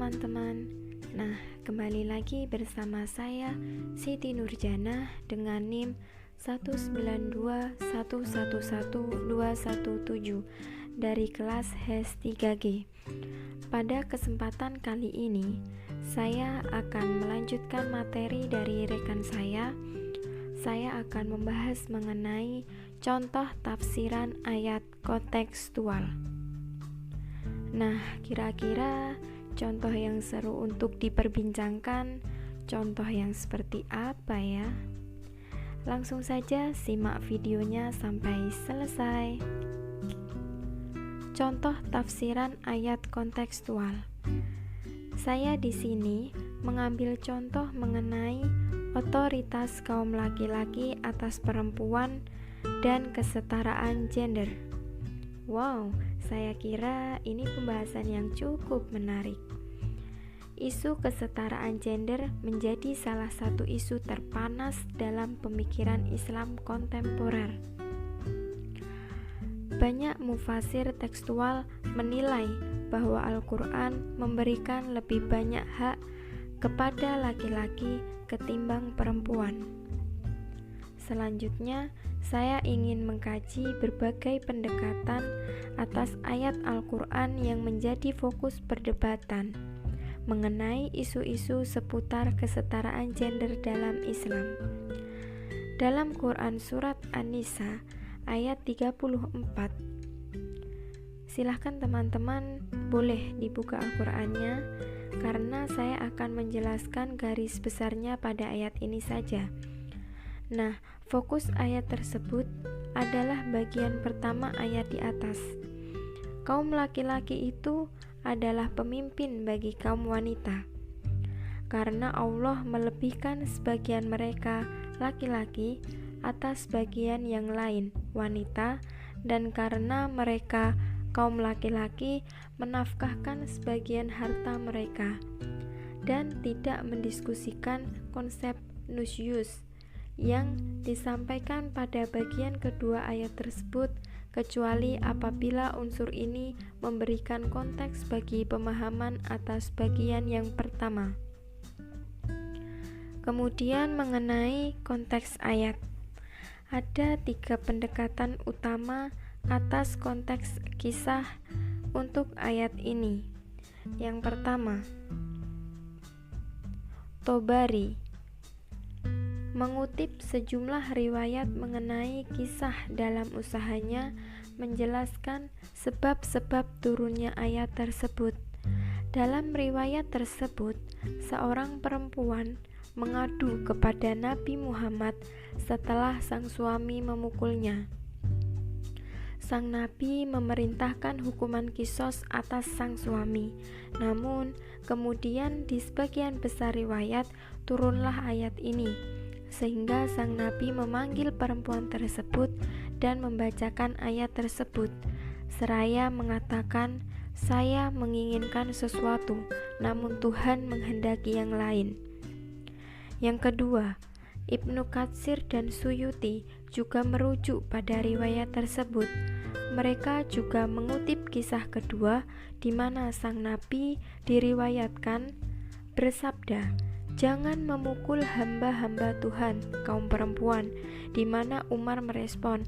teman-teman. Nah, kembali lagi bersama saya Siti Nurjana dengan NIM 192111217 dari kelas HES 3G. Pada kesempatan kali ini, saya akan melanjutkan materi dari rekan saya. Saya akan membahas mengenai contoh tafsiran ayat kontekstual. Nah, kira-kira contoh yang seru untuk diperbincangkan, contoh yang seperti apa ya? Langsung saja simak videonya sampai selesai. Contoh tafsiran ayat kontekstual. Saya di sini mengambil contoh mengenai otoritas kaum laki-laki atas perempuan dan kesetaraan gender. Wow, saya kira ini pembahasan yang cukup menarik. Isu kesetaraan gender menjadi salah satu isu terpanas dalam pemikiran Islam kontemporer. Banyak mufasir tekstual menilai bahwa Al-Quran memberikan lebih banyak hak kepada laki-laki ketimbang perempuan. Selanjutnya, saya ingin mengkaji berbagai pendekatan atas ayat Al-Quran yang menjadi fokus perdebatan mengenai isu-isu seputar kesetaraan gender dalam Islam. Dalam Quran Surat An-Nisa ayat 34, silahkan teman-teman boleh dibuka Al-Qurannya, karena saya akan menjelaskan garis besarnya pada ayat ini saja. Nah, fokus ayat tersebut adalah bagian pertama ayat di atas. Kaum laki-laki itu adalah pemimpin bagi kaum wanita. Karena Allah melebihkan sebagian mereka, laki-laki, atas bagian yang lain, wanita, dan karena mereka, kaum laki-laki, menafkahkan sebagian harta mereka, dan tidak mendiskusikan konsep nusyus yang disampaikan pada bagian kedua ayat tersebut, kecuali apabila unsur ini memberikan konteks bagi pemahaman atas bagian yang pertama. Kemudian mengenai konteks ayat, ada 3 pendekatan utama atas konteks kisah untuk ayat ini. Yang pertama, Tobari mengutip sejumlah riwayat mengenai kisah dalam usahanya menjelaskan sebab-sebab turunnya ayat tersebut. Dalam riwayat tersebut, seorang perempuan mengadu kepada Nabi Muhammad setelah sang suami memukulnya. Sang Nabi memerintahkan hukuman kisos atas sang suami. Namun, kemudian di sebagian besar riwayat turunlah ayat ini, sehingga sang Nabi memanggil perempuan tersebut dan membacakan ayat tersebut, seraya mengatakan, "Saya menginginkan sesuatu, namun Tuhan menghendaki yang lain." Yang kedua, Ibnu Katsir dan Suyuti juga merujuk pada riwayat tersebut. Mereka juga mengutip kisah kedua di mana sang Nabi diriwayatkan bersabda, "Jangan memukul hamba-hamba Tuhan, kaum perempuan," di mana Umar merespon,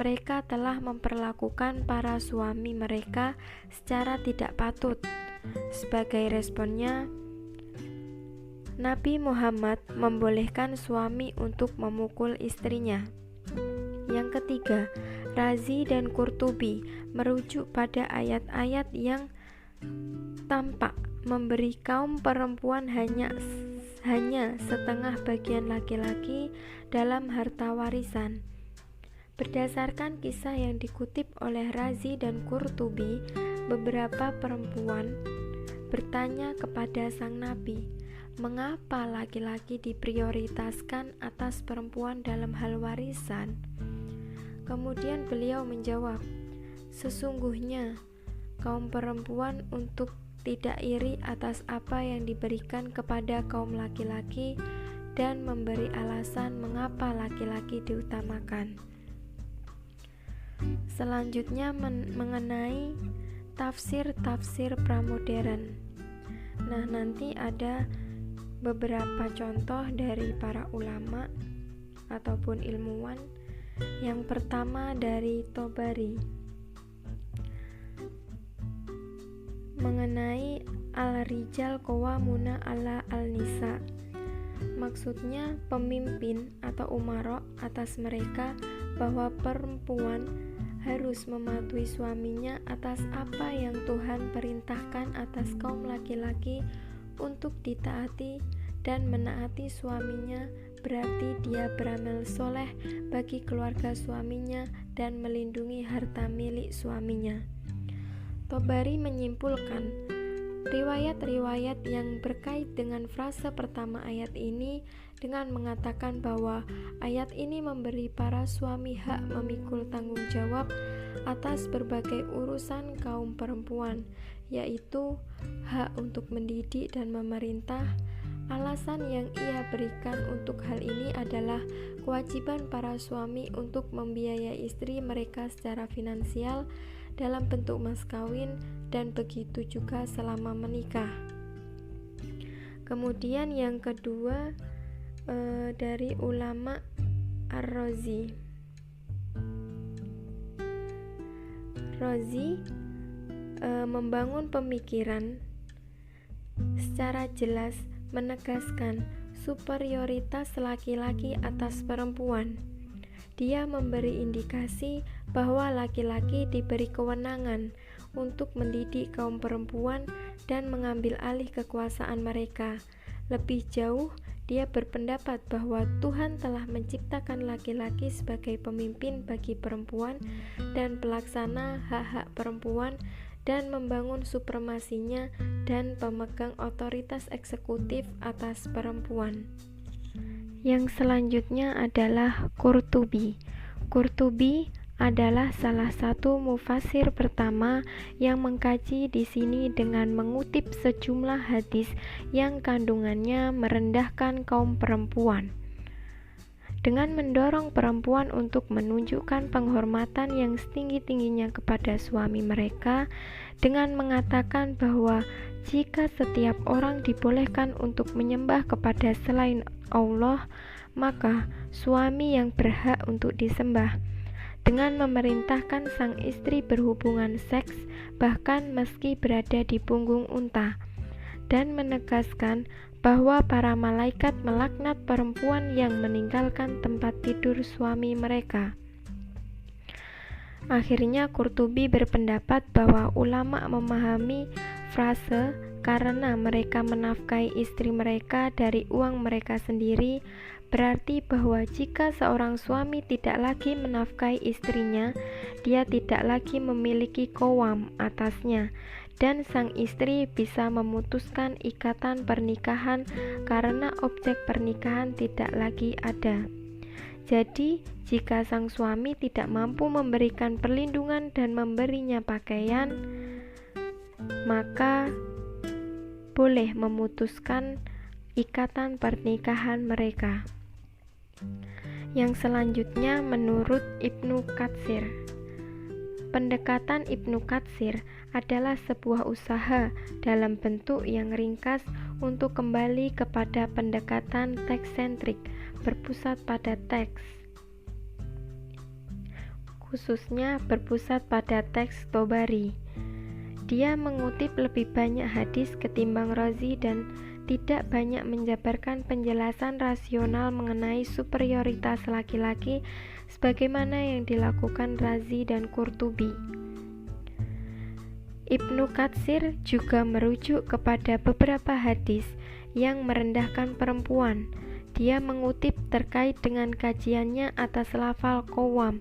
"Mereka telah memperlakukan para suami mereka secara tidak patut." Sebagai responnya, Nabi Muhammad membolehkan suami untuk memukul istrinya. Yang ketiga, Razi dan Qurtubi merujuk pada ayat-ayat yang tampak memberi kaum perempuan hanya setengah bagian laki-laki dalam harta warisan. Berdasarkan kisah yang dikutip oleh Razi dan Qurtubi, beberapa perempuan bertanya kepada sang Nabi, mengapa laki-laki diprioritaskan atas perempuan dalam hal warisan? Kemudian beliau menjawab, "Sesungguhnya kaum perempuan untuk tidak iri atas apa yang diberikan kepada kaum laki-laki dan memberi alasan mengapa laki-laki diutamakan." Selanjutnya mengenai tafsir-tafsir pramodern. Nah, nanti ada beberapa contoh dari para ulama ataupun ilmuwan. Yang pertama dari Tobari mengenai al-rijal qawwamuna 'ala al-nisa. Maksudnya pemimpin atau umarok atas mereka, bahwa perempuan harus mematuhi suaminya atas apa yang Tuhan perintahkan atas kaum laki-laki untuk ditaati, dan menaati suaminya berarti dia beramal soleh bagi keluarga suaminya dan melindungi harta milik suaminya. Tobari menyimpulkan, riwayat-riwayat yang berkait dengan frase pertama ayat ini dengan mengatakan bahwa ayat ini memberi para suami hak memikul tanggung jawab atas berbagai urusan kaum perempuan, yaitu hak untuk mendidik dan memerintah. Alasan yang ia berikan untuk hal ini adalah kewajiban para suami untuk membiayai istri mereka secara finansial dalam bentuk mas kawin, dan begitu juga selama menikah. Kemudian yang kedua dari ulama Ar-Razi. Razi membangun pemikiran secara jelas, menegaskan superioritas laki-laki atas perempuan. Dia memberi indikasi bahwa laki-laki diberi kewenangan untuk mendidik kaum perempuan dan mengambil alih kekuasaan mereka. Lebih jauh, dia berpendapat bahwa Tuhan telah menciptakan laki-laki sebagai pemimpin bagi perempuan dan pelaksana hak-hak perempuan, dan membangun supremasinya dan pemegang otoritas eksekutif atas perempuan. Yang selanjutnya adalah Qurtubi. Qurtubi adalah salah satu mufasir pertama yang mengkaji di sini dengan mengutip sejumlah hadis yang kandungannya merendahkan kaum perempuan, dengan mendorong perempuan untuk menunjukkan penghormatan yang setinggi-tingginya kepada suami mereka, dengan mengatakan bahwa jika setiap orang dibolehkan untuk menyembah kepada selain Allah, maka suami yang berhak untuk disembah, dengan memerintahkan sang istri berhubungan seks bahkan meski berada di punggung unta, dan menegaskan bahwa para malaikat melaknat perempuan yang meninggalkan tempat tidur suami mereka. Akhirnya Qurtubi berpendapat bahwa ulama memahami frase karena mereka menafkahi istri mereka dari uang mereka sendiri, berarti bahwa jika seorang suami tidak lagi menafkahi istrinya, dia tidak lagi memiliki qawam atasnya, dan sang istri bisa memutuskan ikatan pernikahan karena objek pernikahan tidak lagi ada. Jadi, jika sang suami tidak mampu memberikan perlindungan dan memberinya pakaian, maka boleh memutuskan ikatan pernikahan mereka. Yang selanjutnya menurut Ibnu Katsir. Pendekatan Ibnu Katsir adalah sebuah usaha dalam bentuk yang ringkas untuk kembali kepada pendekatan teks-sentrik, berpusat pada teks, khususnya berpusat pada teks Tobari. Dia mengutip lebih banyak hadis ketimbang Razi dan tidak banyak menjabarkan penjelasan rasional mengenai superioritas laki-laki sebagaimana yang dilakukan Razi dan Qurtubi. Ibnu Katsir juga merujuk kepada beberapa hadis yang merendahkan perempuan. Dia mengutip terkait dengan kajiannya atas lafal qawam,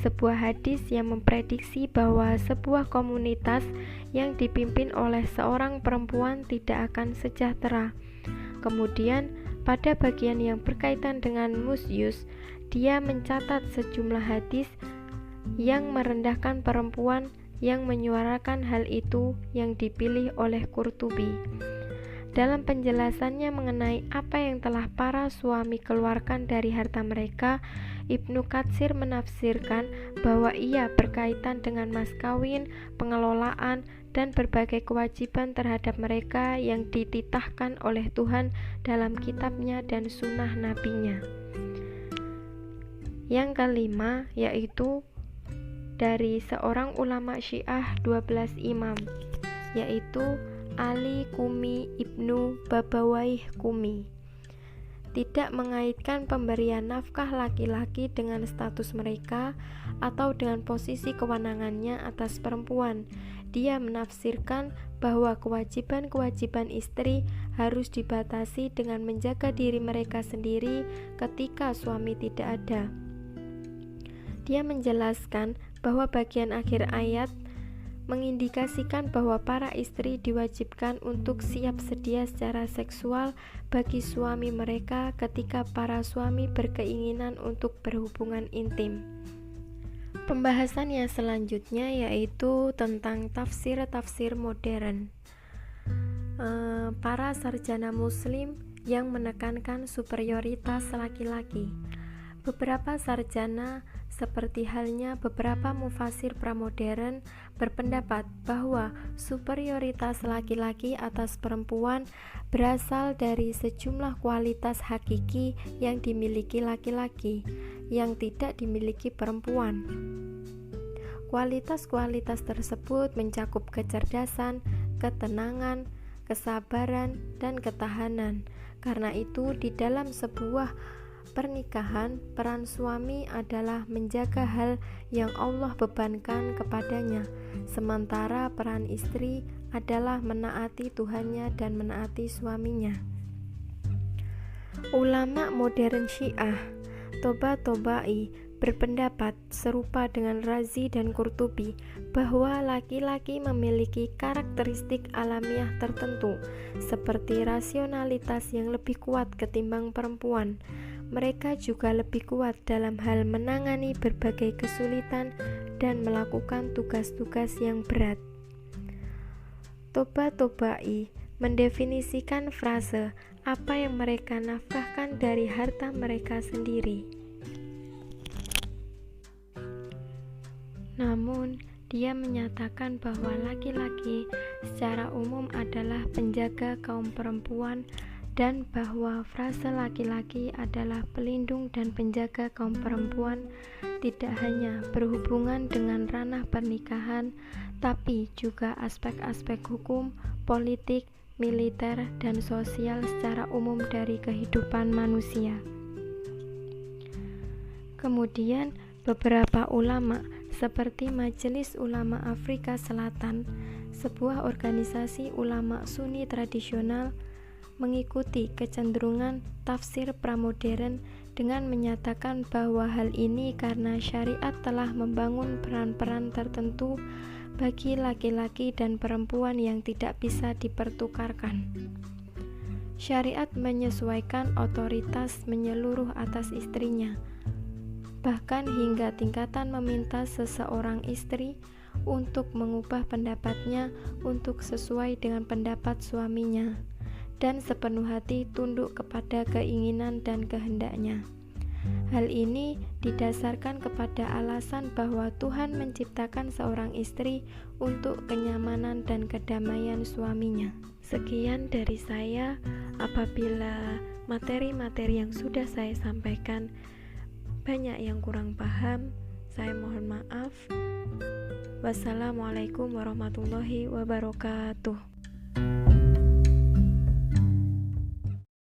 sebuah hadis yang memprediksi bahwa sebuah komunitas yang dipimpin oleh seorang perempuan tidak akan sejahtera. Kemudian, pada bagian yang berkaitan dengan musyus, dia mencatat sejumlah hadis yang merendahkan perempuan yang menyuarakan hal itu yang dipilih oleh Qurtubi. Dalam penjelasannya mengenai apa yang telah para suami keluarkan dari harta mereka, Ibnu Katsir menafsirkan bahwa ia berkaitan dengan mas kawin, pengelolaan, dan berbagai kewajiban terhadap mereka yang dititahkan oleh Tuhan dalam kitabnya dan sunnah nabinya. Yang kelima yaitu dari seorang ulama Syiah 12 imam, yaitu Ali Qumi Ibnu Babawaih Qumi, tidak mengaitkan pemberian nafkah laki-laki dengan status mereka atau dengan posisi kewenangannya atas perempuan. Dia menafsirkan bahwa kewajiban-kewajiban istri harus dibatasi dengan menjaga diri mereka sendiri ketika suami tidak ada. Dia menjelaskan bahwa bagian akhir ayat mengindikasikan bahwa para istri diwajibkan untuk siap sedia secara seksual bagi suami mereka ketika para suami berkeinginan untuk berhubungan intim. Pembahasan yang selanjutnya yaitu tentang tafsir-tafsir modern. Para sarjana muslim yang menekankan superioritas laki-laki. Beberapa sarjana, seperti halnya beberapa mufasir pramodern, berpendapat bahwa superioritas laki-laki atas perempuan berasal dari sejumlah kualitas hakiki yang dimiliki laki-laki yang tidak dimiliki perempuan. Kualitas-kualitas tersebut mencakup kecerdasan, ketenangan, kesabaran, dan ketahanan. Karena itu, di dalam sebuah pernikahan, peran suami adalah menjaga hal yang Allah bebankan kepadanya, sementara peran istri adalah menaati Tuhannya dan menaati suaminya. Ulama modern Syiah Toba-Tobai berpendapat serupa dengan Razi dan Qurtubi bahwa laki-laki memiliki karakteristik alamiah tertentu seperti rasionalitas yang lebih kuat ketimbang perempuan. Mereka juga lebih kuat dalam hal menangani berbagai kesulitan dan melakukan tugas-tugas yang berat. Toba-Tobai mendefinisikan frase apa yang mereka nafkahkan dari harta mereka sendiri. Namun, dia menyatakan bahwa laki-laki secara umum adalah penjaga kaum perempuan dan bahwa frase laki-laki adalah pelindung dan penjaga kaum perempuan tidak hanya berhubungan dengan ranah pernikahan, tapi juga aspek-aspek hukum, politik, militer, dan sosial secara umum dari kehidupan manusia. Kemudian, beberapa ulama seperti Majelis Ulama Afrika Selatan, sebuah organisasi ulama Sunni tradisional, mengikuti kecenderungan tafsir pramodern dengan menyatakan bahwa hal ini karena syariat telah membangun peran-peran tertentu bagi laki-laki dan perempuan yang tidak bisa dipertukarkan. Syariat menyesuaikan otoritas menyeluruh atas istrinya, bahkan hingga tingkatan meminta seseorang istri untuk mengubah pendapatnya untuk sesuai dengan pendapat suaminya dan sepenuh hati tunduk kepada keinginan dan kehendaknya. Hal ini didasarkan kepada alasan bahwa Tuhan menciptakan seorang istri untuk kenyamanan dan kedamaian suaminya. Sekian dari saya. Apabila materi-materi yang sudah saya sampaikan banyak yang kurang paham, saya mohon maaf. Wassalamualaikum warahmatullahi wabarakatuh.